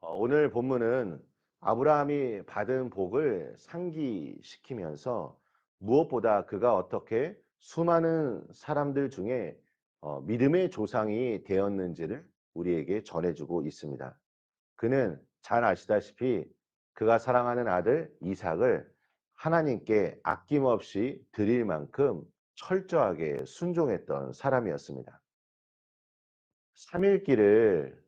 오늘 본문은 아브라함이 받은 복을 상기시키면서 무엇보다 그가 어떻게 수많은 사람들 중에 믿음의 조상이 되었는지를 우리에게 전해주고 있습니다. 그는 잘 아시다시피 그가 사랑하는 아들 이삭을 하나님께 아낌없이 드릴 만큼 철저하게 순종했던 사람이었습니다. 3일 길을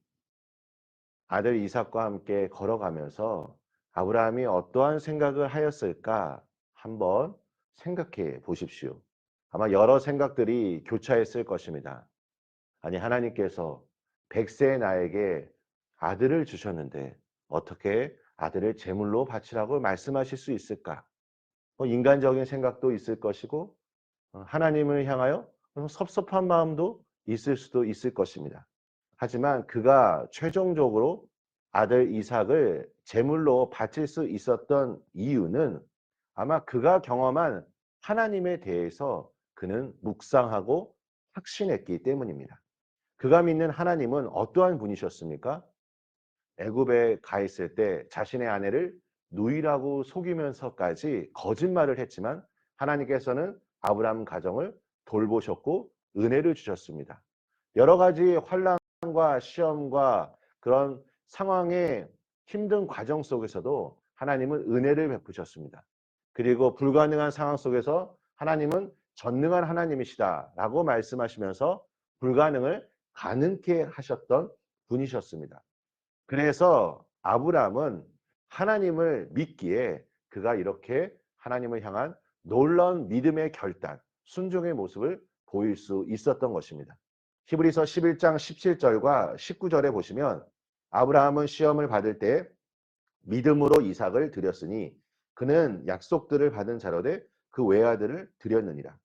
아들 이삭과 함께 걸어가면서 아브라함이 어떠한 생각을 하였을까 한번 생각해 보십시오. 아마 여러 생각들이 교차했을 것입니다. 아니, 하나님께서 100세의 나에게 아들을 주셨는데 어떻게 아들을 제물로 바치라고 말씀하실 수 있을까? 인간적인 생각도 있을 것이고 하나님을 향하여 섭섭한 마음도 있을 수도 있을 것입니다. 하지만 그가 최종적으로 아들 이삭을 제물로 바칠 수 있었던 이유는 아마 그가 경험한 하나님에 대해서 그는 묵상하고 확신했기 때문입니다. 그가 믿는 하나님은 어떠한 분이셨습니까? 애굽에 가 있을 때 자신의 아내를 누이라고 속이면서까지 거짓말을 했지만 하나님께서는 아브라함 가정을 돌보셨고 은혜를 주셨습니다. 여러 가지 환난과 시험과 그런 상황의 힘든 과정 속에서도 하나님은 은혜를 베푸셨습니다. 그리고 불가능한 상황 속에서 하나님은 전능한 하나님이시다라고 말씀하시면서 불가능을 가능케 하셨던 분이셨습니다. 그래서 아브라함은 하나님을 믿기에 그가 이렇게 하나님을 향한 놀라운 믿음의 결단, 순종의 모습을 보일 수 있었던 것입니다. 히브리서 11장 17절과 19절에 보시면 아브라함은 시험을 받을 때 믿음으로 이삭을 드렸으니 그는 약속들을 받은 자로되 그 외아들을 드렸느니라.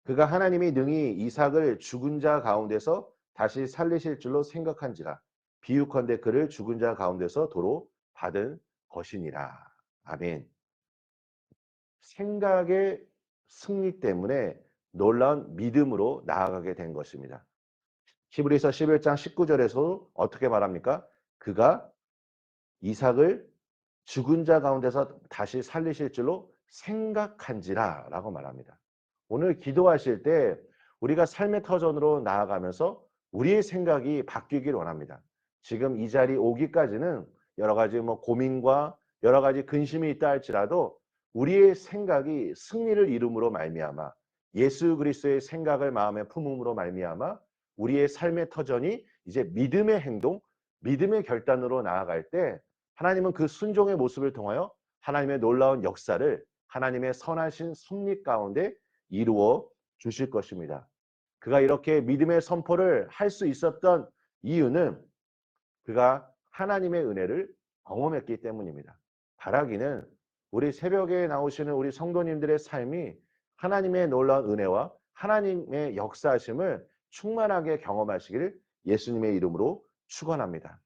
그가 하나님이 능히 이삭을 죽은 자 가운데서 다시 살리실 줄로 생각한지라. 비유컨대 그를 죽은 자 가운데서 도로 받은 것이니라. 아멘. 생각의 승리 때문에 놀라운 믿음으로 나아가게 된 것입니다. 히브리서 11장 19절에서 어떻게 말합니까? 그가 이삭을 죽은 자 가운데서 다시 살리실 줄로 생각한지라 라고 말합니다. 오늘 기도하실 때 우리가 삶의 터전으로 나아가면서 우리의 생각이 바뀌길 원합니다. 지금 이 자리 오기까지는 여러 가지 고민과 여러 가지 근심이 있다 할지라도 우리의 생각이 승리를 이룸으로 말미암아 예수 그리스도의 생각을 마음에 품음으로 말미암아 우리의 삶의 터전이 이제 믿음의 행동, 믿음의 결단으로 나아갈 때 하나님은 그 순종의 모습을 통하여 하나님의 놀라운 역사를 하나님의 선하신 섭리 가운데 이루어 주실 것입니다. 그가 이렇게 믿음의 선포를 할 수 있었던 이유는 그가 하나님의 은혜를 경험했기 때문입니다. 바라기는 우리 새벽에 나오시는 우리 성도님들의 삶이 하나님의 놀라운 은혜와 하나님의 역사하심을 충만하게 경험하시기를 예수님의 이름으로 축원합니다.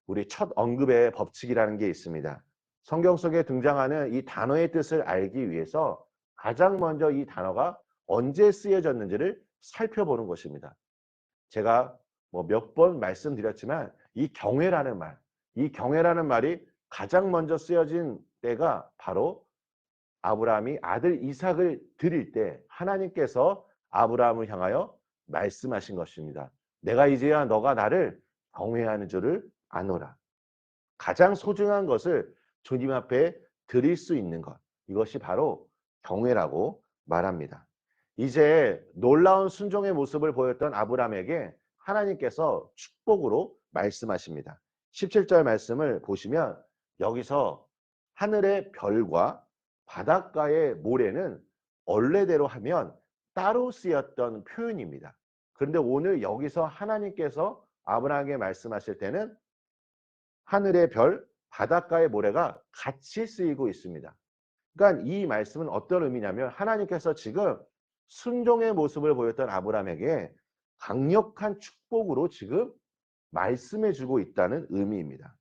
우리 첫 언급의 법칙이라는 게 있습니다. 성경 속에 등장하는 이 단어의 뜻을 알기 위해서 가장 먼저 이 단어가 언제 쓰여졌는지를 살펴보는 것입니다. 제가 몇 번 말씀드렸지만 이 경외라는 말이 가장 먼저 쓰여진 때가 바로 아브라함이 아들 이삭을 드릴 때 하나님께서 아브라함을 향하여 말씀하신 것입니다. 내가 이제야 너가 나를 경외하는 줄을 아노라. 가장 소중한 것을 주님 앞에 드릴 수 있는 것, 이것이 바로 경외라고 말합니다. 이제 놀라운 순종의 모습을 보였던 아브라함에게 하나님께서 축복으로 말씀하십니다. 17절 말씀을 보시면 여기서 하늘의 별과 바닷가의 모래는 원래대로 하면 따로 쓰였던 표현입니다. 그런데 오늘 여기서 하나님께서 아브라함에게 말씀하실 때는 하늘의 별, 바닷가의 모래가 같이 쓰이고 있습니다. 그러니까 이 말씀은 어떤 의미냐면 하나님께서 지금 순종의 모습을 보였던 아브라함에게 강력한 축복으로 지금 말씀해 주고 있다는 의미입니다.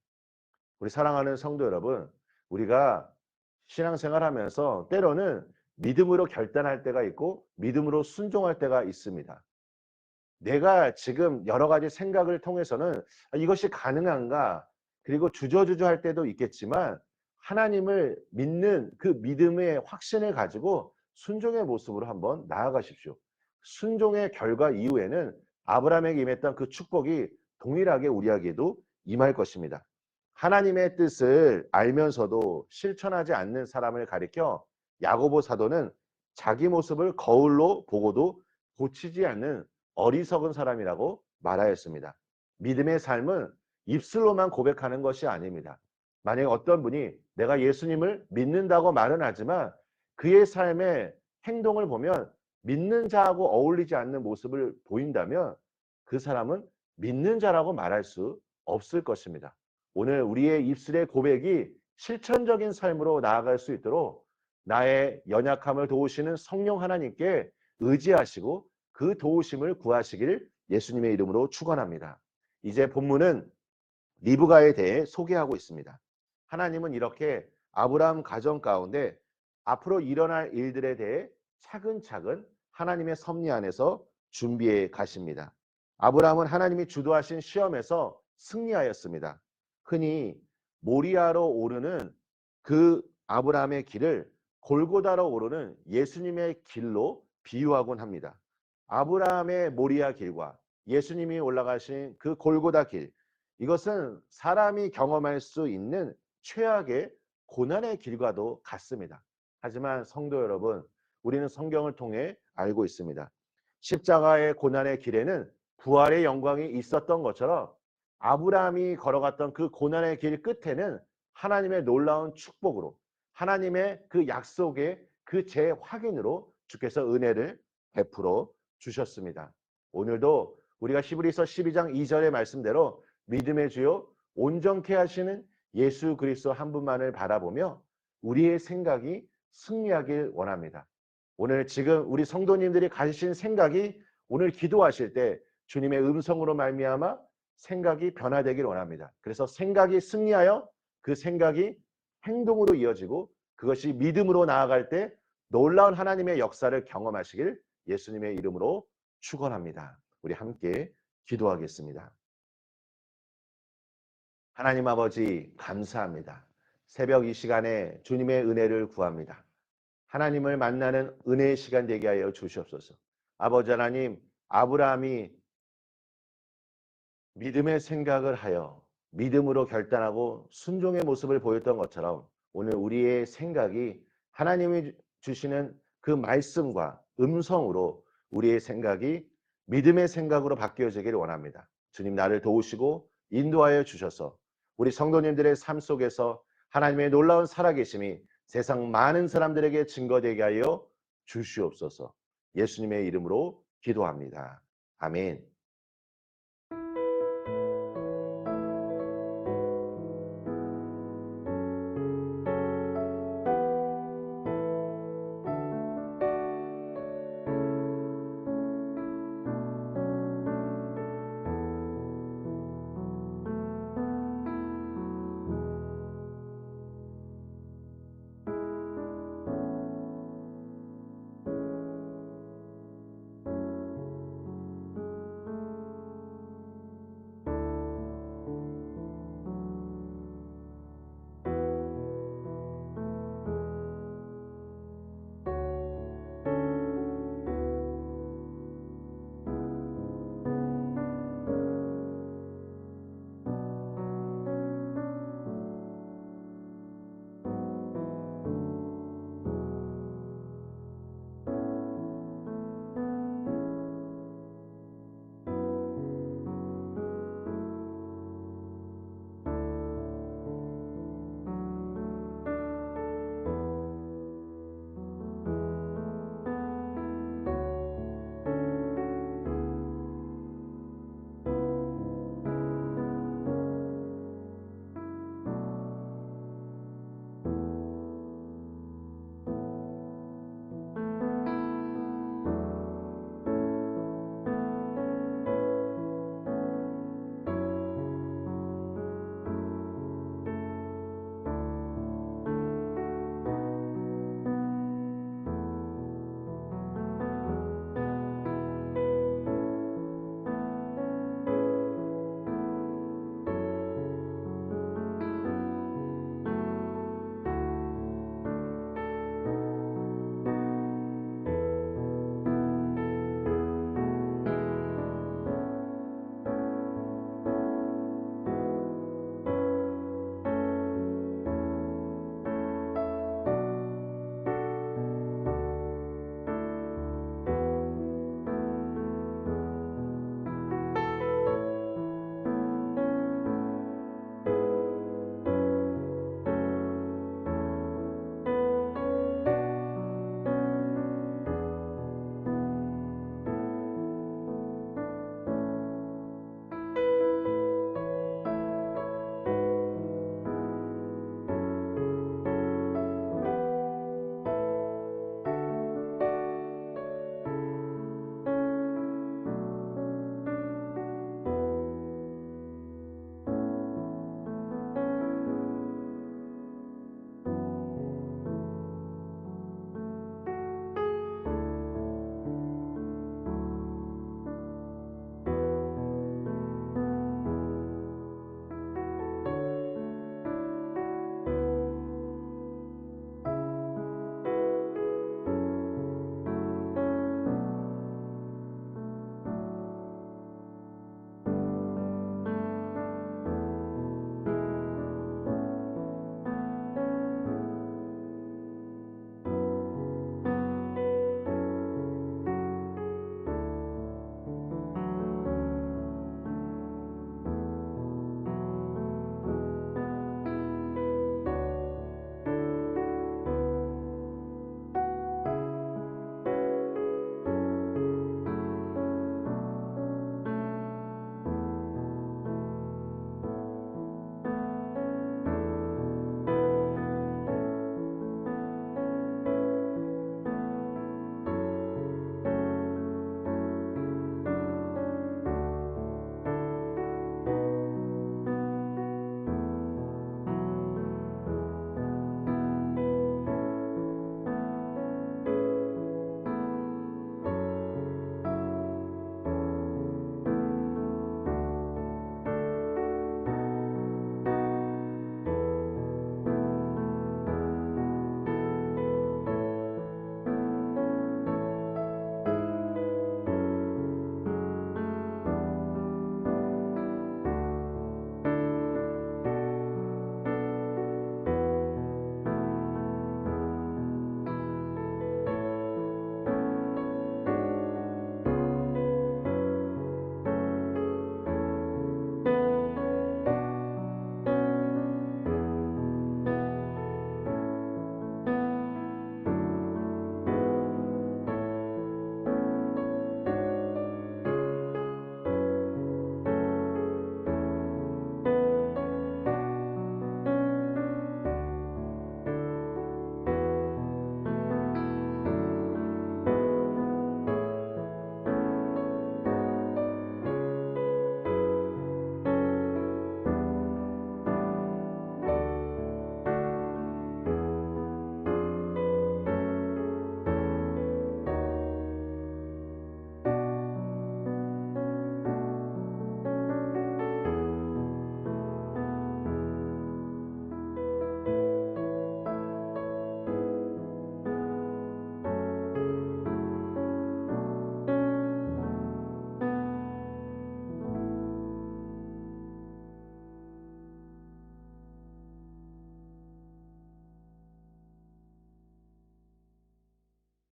우리 사랑하는 성도 여러분, 우리가 신앙생활 하면서 때로는 믿음으로 결단할 때가 있고 믿음으로 순종할 때가 있습니다. 내가 지금 여러 가지 생각을 통해서는 이것이 가능한가? 그리고 주저주저할 때도 있겠지만 하나님을 믿는 그 믿음의 확신을 가지고 순종의 모습으로 한번 나아가십시오. 순종의 결과 이후에는 아브라함에게 임했던 그 축복이 동일하게 우리에게도 임할 것입니다. 하나님의 뜻을 알면서도 실천하지 않는 사람을 가리켜 야고보 사도는 자기 모습을 거울로 보고도 고치지 않는 어리석은 사람이라고 말하였습니다. 믿음의 삶은 입술로만 고백하는 것이 아닙니다. 만약에 어떤 분이 내가 예수님을 믿는다고 말은 하지만 그의 삶의 행동을 보면 믿는 자하고 어울리지 않는 모습을 보인다면 그 사람은 믿는 자라고 말할 수 없을 것입니다. 오늘 우리의 입술의 고백이 실천적인 삶으로 나아갈 수 있도록 나의 연약함을 도우시는 성령 하나님께 의지하시고 그 도우심을 구하시기를 예수님의 이름으로 축원합니다. 이제 본문은 리브가에 대해 소개하고 있습니다. 하나님은 이렇게 아브라함 가정 가운데 앞으로 일어날 일들에 대해 차근차근 하나님의 섭리 안에서 준비해 가십니다. 아브라함은 하나님이 주도하신 시험에서 승리하였습니다. 흔히 모리아로 오르는 그 아브라함의 길을 골고다로 오르는 예수님의 길로 비유하곤 합니다. 아브라함의 모리아 길과 예수님이 올라가신 그 골고다 길, 이것은 사람이 경험할 수 있는 최악의 고난의 길과도 같습니다. 하지만 성도 여러분, 우리는 성경을 통해 알고 있습니다. 십자가의 고난의 길에는 부활의 영광이 있었던 것처럼 아브라함이 걸어갔던 그 고난의 길 끝에는 하나님의 놀라운 축복으로, 하나님의 그 약속의 그 재확인으로 주께서 은혜를 베풀어 주셨습니다. 오늘도 우리가 히브리서 12장 2절의 말씀대로 믿음의 주요 온전케 하시는 예수 그리스도 한 분만을 바라보며 우리의 생각이 승리하길 원합니다. 오늘 지금 우리 성도님들이 가지신 생각이 오늘 기도하실 때 주님의 음성으로 말미암아 생각이 변화되길 원합니다. 그래서 생각이 승리하여 그 생각이 행동으로 이어지고 그것이 믿음으로 나아갈 때 놀라운 하나님의 역사를 경험하시길 예수님의 이름으로 축원합니다. 우리 함께 기도하겠습니다. 하나님 아버지 감사합니다. 새벽 이 시간에 주님의 은혜를 구합니다. 하나님을 만나는 은혜의 시간 되게 하여 주시옵소서. 아버지 하나님, 아브라함이 믿음의 생각을 하여 믿음으로 결단하고 순종의 모습을 보였던 것처럼 오늘 우리의 생각이 하나님이 주시는 그 말씀과 음성으로 우리의 생각이 믿음의 생각으로 바뀌어지기를 원합니다. 주님 나를 도우시고 인도하여 주셔서 우리 성도님들의 삶 속에서 하나님의 놀라운 살아계심이 세상 많은 사람들에게 증거되게 하여 주시옵소서. 예수님의 이름으로 기도합니다. 아멘.